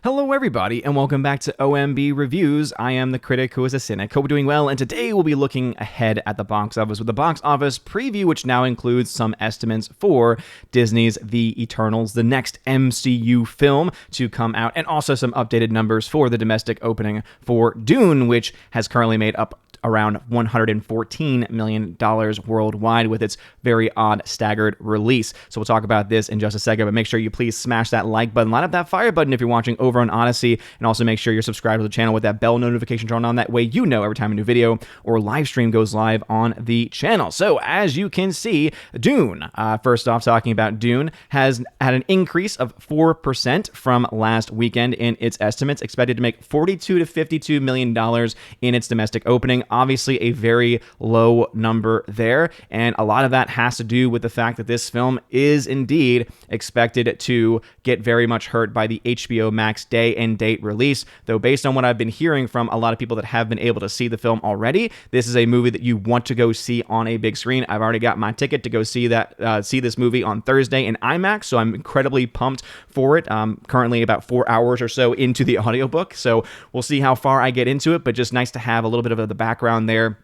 Hello everybody, and welcome back to OMB Reviews. I am the critic who is a cynic. Hope you're doing well, and today we'll be looking ahead at the box office with the box office preview, which now includes some estimates for Disney's The Eternals, the next MCU film to come out, and also some updated numbers for the domestic opening for Dune, which has currently made up around $114 million worldwide with its very odd staggered release. So we'll talk about this in just a second, but make sure you please smash that like button, line up that fire button if you're watching over on Odyssey, and also make sure you're subscribed to the channel with that bell notification turned on. That way you know every time a new video or live stream goes live on the channel. So as you can see, Dune, first off, talking about Dune, has had an increase of 4% from last weekend in its estimates, expected to make $42 to $52 million in its domestic opening. Obviously a very low number there, and a lot of that has to do with the fact that this film is indeed expected to get very much hurt by the HBO Max day and date release, though based on what I've been hearing from a lot of people that have been able to see the film already, this is a movie that you want to go see on a big screen. I've already got my ticket to go see this movie on Thursday in IMAX, so I'm incredibly pumped for it. Currently about 4 hours or so into the audiobook, so we'll see how far I get into it, but just nice to have a little bit of the background there,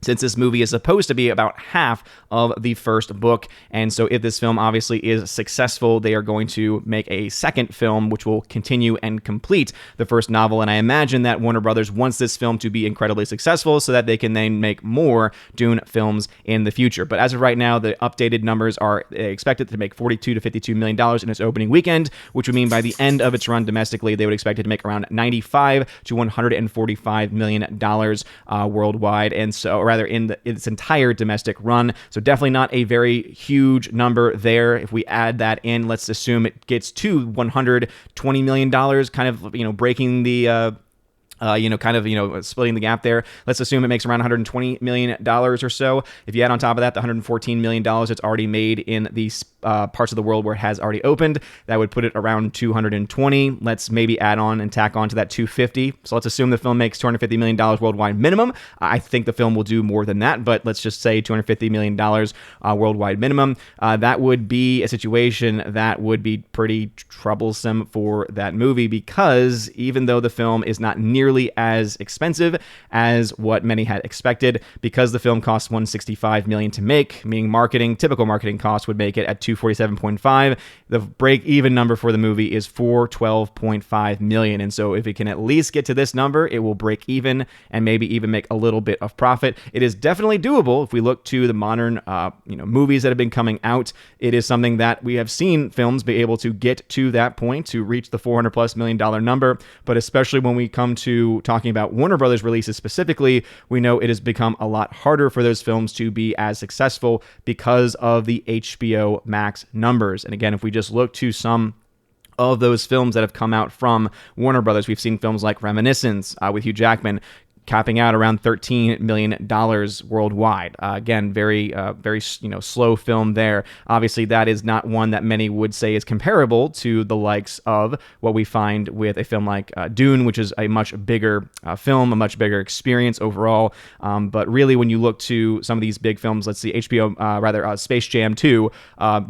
since this movie is supposed to be about half of the first book. And so if this film obviously is successful, they are going to make a second film, which will continue and complete the first novel. And I imagine that Warner Brothers wants this film to be incredibly successful so that they can then make more Dune films in the future. But as of right now, the updated numbers are expected to make $42 to $52 million in its opening weekend, which would mean by the end of its run domestically, they would expect it to make around $95 to $145 million worldwide. And so, or rather in its entire domestic run. So definitely not a very huge number there. If we add that in, let's assume it gets to $120 million, kind of, breaking the splitting the gap there. Let's assume it makes around $120 million or so. If you add on top of that the $114 million it's already made in these parts of the world where it has already opened, that would put it around 220. Let's maybe add on and tack on to that 250. So let's assume the film makes $250 million worldwide minimum. I think the film will do more than that, but let's just say $250 million worldwide minimum. That would be a situation that would be pretty troublesome for that movie, because even though the film is not nearly as expensive as what many had expected, because the film costs $165 million to make, meaning typical marketing costs would make it at $247.5. The break-even number for the movie is $412.5 million, and so if it can at least get to this number, it will break even and maybe even make a little bit of profit. It is definitely doable if we look to the modern, movies that have been coming out. It is something that we have seen films be able to get to that point, to reach the $400+ million number, but especially when we come to talking about Warner Brothers releases specifically, we know it has become a lot harder for those films to be as successful because of the HBO Max numbers. And again, if we just look to some of those films that have come out from Warner Brothers, we've seen films like Reminiscence with Hugh Jackman, capping out around $13 million worldwide. Again, very slow film there. Obviously, that is not one that many would say is comparable to the likes of what we find with a film like Dune, which is a much bigger film, a much bigger experience overall. But really, when you look to some of these big films, let's see, Space Jam 2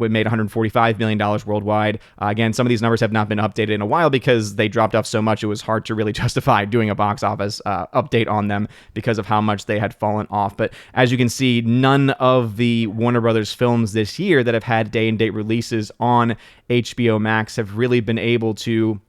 made $145 million worldwide. Again, some of these numbers have not been updated in a while because they dropped off so much, it was hard to really justify doing a box office update on them because of how much they had fallen off. But as you can see, none of the Warner Brothers films this year that have had day and date releases on HBO Max have really been able to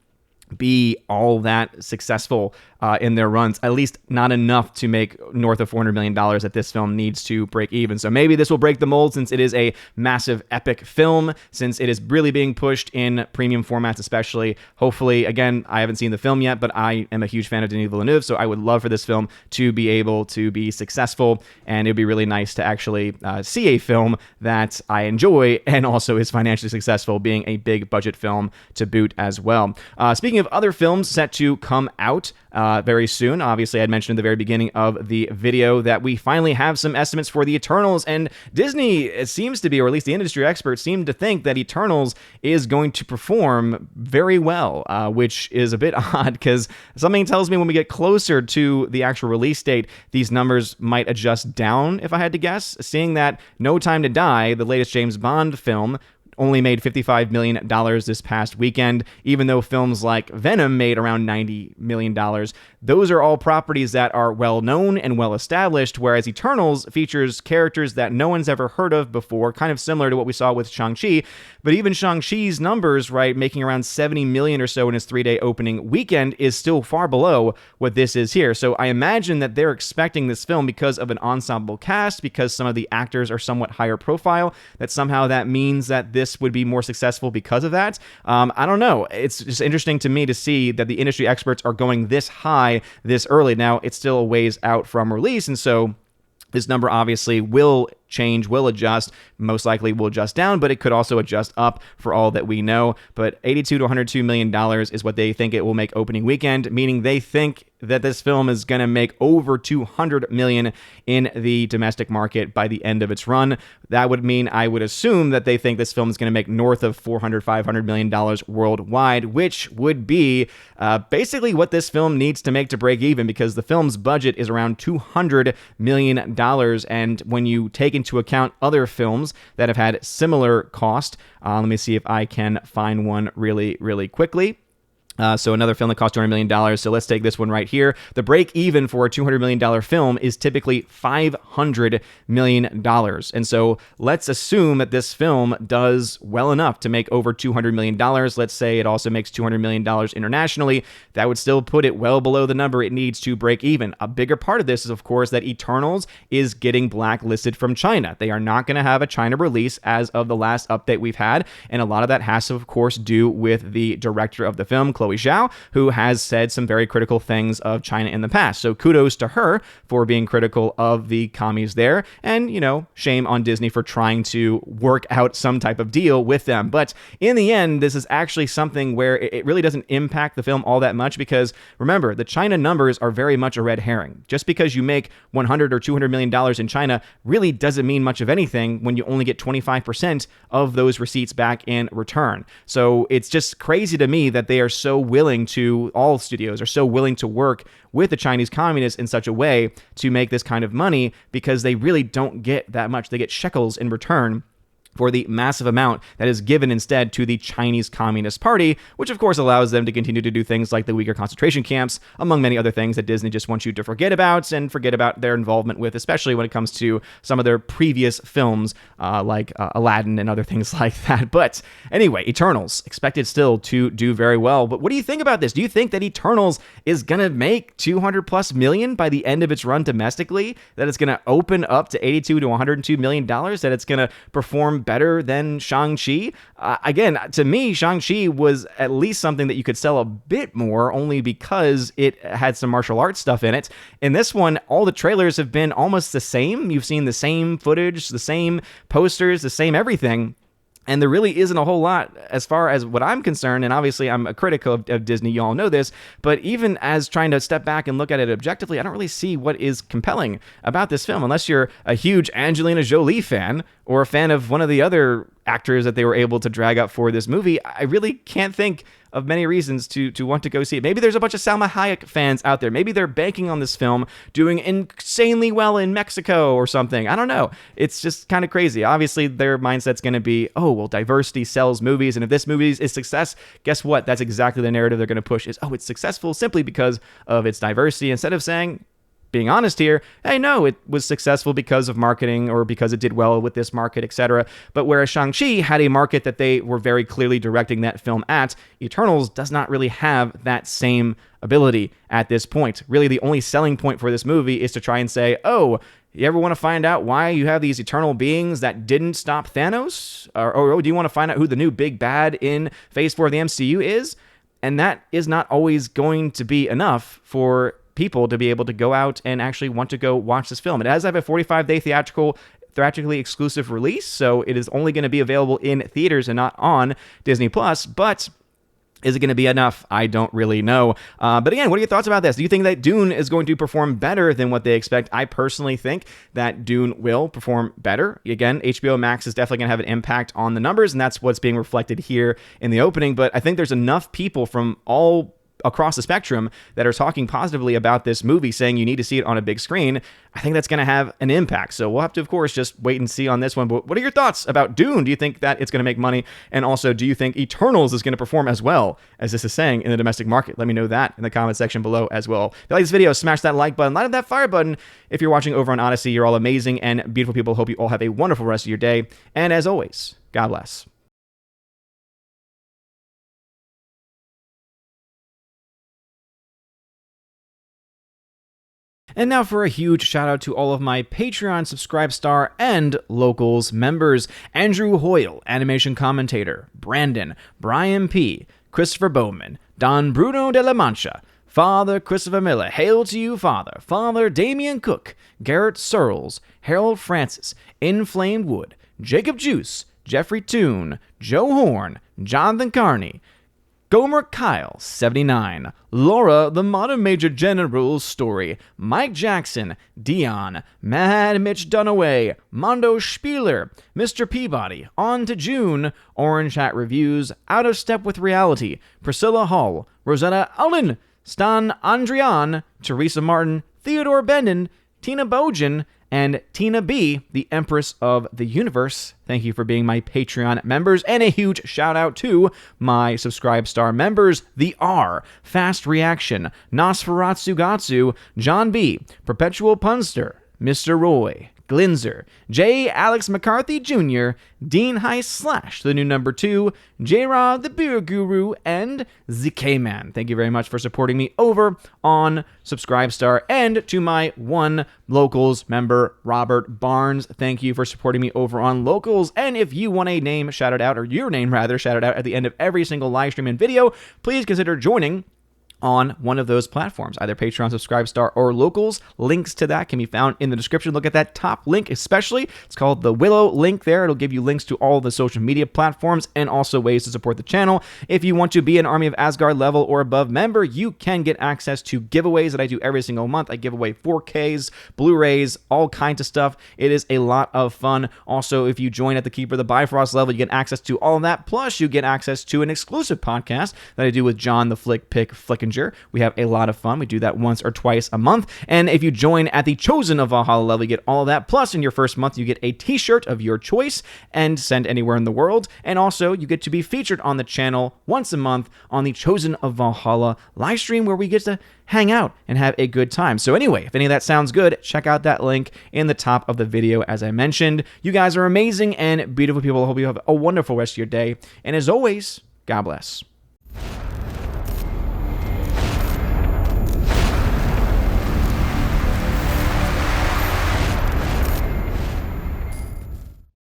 be all that successful in their runs, at least not enough to make north of $400 million that this film needs to break even. So maybe this will break the mold, since it is a massive epic film, since it is really being pushed in premium formats especially. Hopefully, again, I haven't seen the film yet, but I am a huge fan of Denis Villeneuve, so I would love for this film to be able to be successful, and it would be really nice to actually see a film that I enjoy and also is financially successful, being a big budget film to boot as well. Speaking of other films set to come out very soon, obviously I'd mentioned at the very beginning of the video that we finally have some estimates for the Eternals, and Disney, it seems to be, or at least the industry experts seem to think that Eternals is going to perform very well, which is a bit odd, because something tells me when we get closer to the actual release date, these numbers might adjust down, if I had to guess, seeing that No Time to Die, the latest James Bond film, only made $55 million this past weekend, even though films like Venom made around $90 million. Those are all properties that are well known and well established, whereas Eternals features characters that no one's ever heard of before, kind of similar to what we saw with Shang-Chi. But even Shang-Chi's numbers, right, making around 70 million or so in his 3-day opening weekend, is still far below what this is here. So I imagine that they're expecting this film, because of an ensemble cast, because some of the actors are somewhat higher profile, that somehow that means that this would be more successful because of that. I don't know. It's just interesting to me to see that the industry experts are going this high this early. Now, it's still a ways out from release, and so this number obviously will change, will adjust, most likely will adjust down, but it could also adjust up for all that we know. But $82 to $102 million is what they think it will make opening weekend, meaning they think that this film is going to make over $200 million in the domestic market by the end of its run. That would mean, I would assume, that they think this film is going to make north of $400-500 million worldwide, which would be basically what this film needs to make to break even, because the film's budget is around $200 million. And when you take into account other films that have had similar cost, let me see if I can find one really quickly. So another film that cost $200 million. So let's take this one right here. The break even for a $200 million film is typically $500 million. And so let's assume that this film does well enough to make over $200 million. Let's say it also makes $200 million internationally. That would still put it well below the number it needs to break even. A bigger part of this is, of course, that Eternals is getting blacklisted from China. They are not going to have a China release as of the last update we've had. And a lot of that has to, of course, do with the director of the film, Chloe Zhao, who has said some very critical things of China in the past. So kudos to her for being critical of the commies there. And, you know, shame on Disney for trying to work out some type of deal with them. But in the end, this is actually something where it really doesn't impact the film all that much, because remember, the China numbers are very much a red herring. Just because you make $100 or $200 million in China really doesn't mean much of anything when you only get 25% of those receipts back in return. So it's just crazy to me that they are so willing to, all studios are so willing to work with the Chinese communists in such a way to make this kind of money, because they really don't get that much. They get shekels in return for the massive amount that is given instead to the Chinese Communist Party, which of course allows them to continue to do things like the Uyghur concentration camps, among many other things that Disney just wants you to forget about, and forget about their involvement with, especially when it comes to some of their previous films, like Aladdin and other things like that. But anyway, Eternals, expected still to do very well. But what do you think about this? Do you think that Eternals is going to make $200+ million by the end of its run domestically? That it's going to open up to $82 to $102 million? That it's going to perform better than Shang-Chi? Again, to me, Shang-Chi was at least something that you could sell a bit more, only because it had some martial arts stuff in it. In this one, all the trailers have been almost the same. You've seen the same footage, the same posters, the same everything. And there really isn't a whole lot as far as what I'm concerned, and obviously I'm a critic of Disney, you all know this, but even as trying to step back and look at it objectively, I don't really see what is compelling about this film, unless you're a huge Angelina Jolie fan, or a fan of one of the other actors that they were able to drag up for this movie. I really can't think of many reasons to want to go see it. Maybe there's a bunch of Salma Hayek fans out there. Maybe they're banking on this film doing insanely well in Mexico or something. I don't know. It's just kind of crazy. Obviously, their mindset's going to be, oh, well, diversity sells movies, and if this movie is success, guess what? That's exactly the narrative they're going to push, is, oh, it's successful simply because of its diversity, instead of saying, being honest here, hey, no, it was successful because of marketing, or because it did well with this market, etc. But whereas Shang-Chi had a market that they were very clearly directing that film at, Eternals does not really have that same ability at this point. Really, the only selling point for this movie is to try and say, oh, you ever want to find out why you have these eternal beings that didn't stop Thanos? Or do you want to find out who the new big bad in Phase 4 of the MCU is? And that is not always going to be enough for people to be able to go out and actually want to go watch this film. It does have a 45-day theatrically exclusive release, so it is only going to be available in theaters and not on Disney+, but is it going to be enough? I don't really know. But again, what are your thoughts about this? Do you think that Dune is going to perform better than what they expect? I personally think that Dune will perform better. Again, HBO Max is definitely going to have an impact on the numbers, and that's what's being reflected here in the opening. But I think there's enough people from all across the spectrum that are talking positively about this movie, saying you need to see it on a big screen, I think that's going to have an impact. So we'll have to, of course, just wait and see on this one. But what are your thoughts about Dune? Do you think that it's going to make money? And also, do you think Eternals is going to perform as well as this is saying in the domestic market? Let me know that in the comment section below as well. If you like this video, smash that like button, light up that fire button. If you're watching over on Odyssey, you're all amazing and beautiful people. Hope you all have a wonderful rest of your day. And as always, God bless. And now for a huge shout out to all of my Patreon Subscribe Star and Locals members: Andrew Hoyle, Animation Commentator; Brandon, Brian P., Christopher Bowman, Don Bruno de la Mancha, Father Christopher Miller, hail to you, Father, Father Damian Cook, Garrett Searles, Harold Francis, Inflamed Wood, Jacob Juice, Jeffrey Toone, Joe Horn, Jonathan Carney, Gomer Kyle, 79, Laura, the Modern Major General's Story, Mike Jackson, Dion, Mad Mitch Dunaway, Mondo Spieler, Mr. Peabody, On to June, Orange Hat Reviews, Out of Step with Reality, Priscilla Hall, Rosetta Allen, Stan Andrian, Teresa Martin, Theodore Benden, Tina Bojan, and Tina B., the Empress of the Universe. Thank you for being my Patreon members. And a huge shout out to my Subscribe Star members: The R, Fast Reaction, Nosferatu Gatsu, John B., Perpetual Punster, Mr. Roy, Glinzer, J. Alex McCarthy Jr., Dean Heist / the new number 2, J-Rod the Beer Guru, and ZK-Man. Thank you very much for supporting me over on Subscribestar. And to my one Locals member, Robert Barnes, thank you for supporting me over on Locals. And if you want a name shouted out, or your name rather, shouted out at the end of every single live stream and video, please consider joining on one of those platforms, either Patreon, Subscribestar, or Locals. Links to that can be found in the description. Look at that top link especially. It's called the Willow link there. It'll give you links to all the social media platforms and also ways to support the channel. If you want to be an Army of Asgard level or above member, you can get access to giveaways that I do every single month. I give away 4Ks, Blu-rays, all kinds of stuff. It is a lot of fun. Also, if you join at the Keeper of the Bifrost level, you get access to all of that. Plus, you get access to an exclusive podcast that I do with John the Flick Pick Flickinger. We have a lot of fun. We do that once or twice a month. And if you join at the Chosen of Valhalla level, you get all of that. Plus, in your first month, you get a t-shirt of your choice and send anywhere in the world. And also, you get to be featured on the channel once a month on the Chosen of Valhalla live stream, where we get to hang out and have a good time. So anyway, if any of that sounds good, check out that link in the top of the video. As I mentioned, you guys are amazing and beautiful people. I hope you have a wonderful rest of your day. And as always, God bless.